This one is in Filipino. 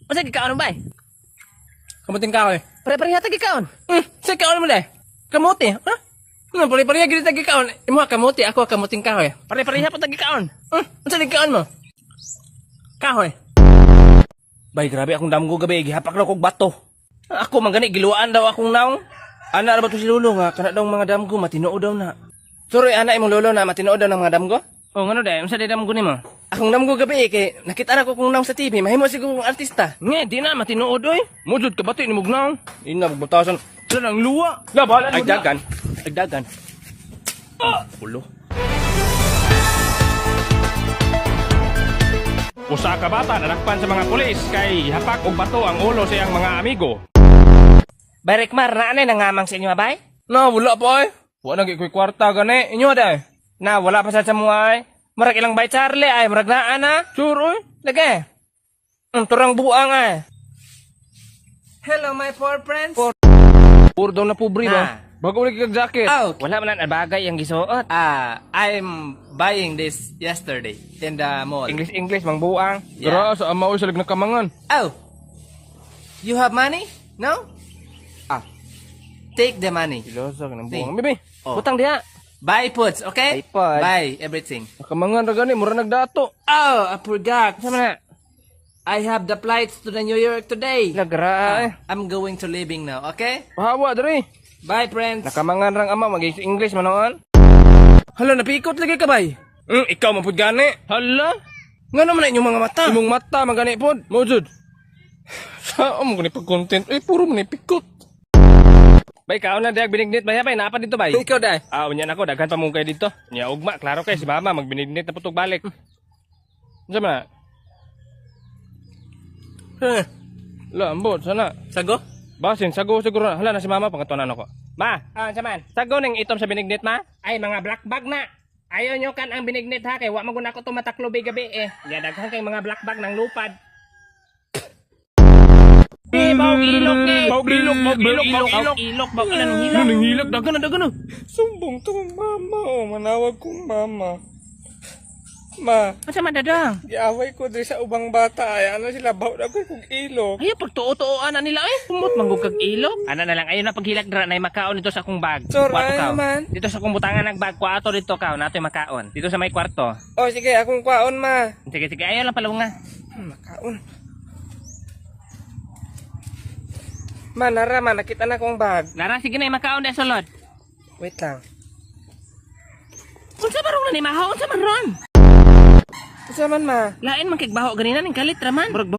Masa gikaon ba? Kamuting kahoy. Pare-pareha ta gikaon. Sa kaon mo dai. Kamuti, ha? Ano, pare-pareha gid ta gikaon. Imo kamuti, ako kamuting kahoy. Pare-pareha pa ta gikaon. Unsa gikaon mo? Kahoy. Bay, grabe akong damgo gabi, gihapak na kog bato. Ako man gani giluwaan daw akong naong. Ana ra ba to si lolo nga kana daw mga damgo matinuod daw na. Sorry, ana imong lolo na matinuod daw ng mga damgo? Oh, ngano day? Unsa day damgo nimo? Akong damgo gabi kay nakita na ko kung naong sa TV, mahimo siguro kong artista. Nge, di na matinuod oy. Mujud ka bati ni mugnaw. Ina butasan. Sa nang luwa. La bala ay dagan. Agdagan. Ulo. Usa ka bata nadakpan sa mga pulis kay hapak og bato ang ulo sa iyang mga amigo. Bay Rekmar, na anay nangamang sa inyo bay? Na wala pa ay. Wa na gikoy kwarta gani. Inyo day. Na wala pa sa mo ay. Marag ilang bay Charlie ay marag naa na. Sure oy. Lagi. Turang buang ay. Hello my poor friends. Puro daw na pobre ba? Bago ulit kag jacket. Oh, wala man ang bagay ang gisuot. I'm buying this yesterday in the mall. English mang buang. Dara sa ama oy sa nagkamangan. Oh, you have money? No? Take the money. Ilosa ka nang See. buang. Bibi. Oh. Butang diha. Buy foods, okay? Buy food. Buy everything. Nakamangan ra gani mura nagdato. Oh, I forgot. Sama na. I have the flights to the New York today. Lagra ay. I'm going to leaving now, okay? Pahawa diri. Bye, friends. Nakamangan rang ama mag-English manoon. Hala napikot lagi ka bay. Ikaw man pud gani. Hala. Ngano man na inyong mga mata? Imong mata man gani pod. Mujud. Sa mo gani pag content puro man pikot. Bay kaon na diag binignit bay bay napa dito bay. Ikaw day. Unya nako daghan pa mong kay dito. Nya ugma klaro kay si mama magbinignit na putog balik. Unsa man? Lambot sana. Sago? Basin sago siguro. Hala na si mama pangatuan ako. Ma, unsa man? Sago ning itom sa binignit ma? Ay mga black bag na. Ayaw nyo kan ang binignit ha kay wa man gud ako tumataklo gabi eh. Nya daghan kay mga black bag ng lupad. Bawg ilok eh. Bawg ilok, bawg ilok, bawg ilok. Ilok, bawg anong hilak. Nang hilak dagan na dagan na. Sumbong tong mama oh, manawag kong mama. Ma, Unsa man dadang? giaway ko diri sa ubang bata ay ano sila bawd ako kog ilok. Ayaw pagtuo-tuoan na nila eh. Kumot manggug kag ilok. Ana na lang ayo na paghilak dira nay makaon dito sa akong bag. Sure, Kwarto ay ka. naman. Dito sa akong butangan ng bag, kwarto dito ka, natoy makaon. Dito sa may kwarto. Oh sige, akong kwaon ma. Sige sige ayo lang palunga. Makaon. Manara man nakita na kong bag. Lara sige na makaon di sulod. Wait lang. Unsa barong na ni mahaw unsa man ron? Isa man ma. Lain man kay baho ganina ning kalit ra man. Murag